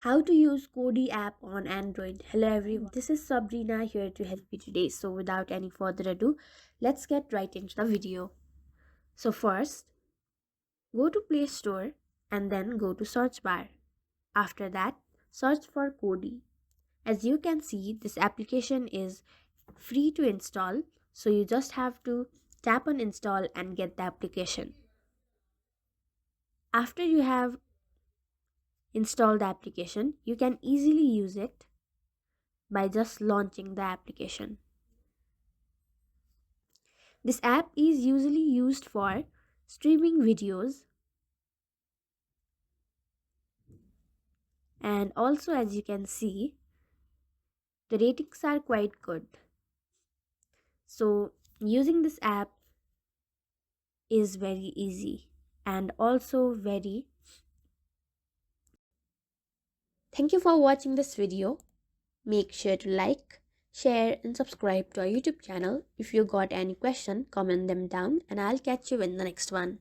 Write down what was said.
How to use Kodi app on Android. Hello everyone, this is Sabrina here to help you today. So without any further ado, let's get right into the video. So first, go to Play Store and then go to search bar. After that, search for Kodi. As you can see, this application is free to install, so you just have to tap on install and get the application. After you have installed the application, you can easily use it by just launching the application. This app is usually used for streaming videos, and also as you can see, the ratings are quite good. So using this app is very easy and also very. Thank you for watching this video. Make sure to like, share and subscribe to our YouTube channel. If you got any question, comment them down and I'll catch you in the next one.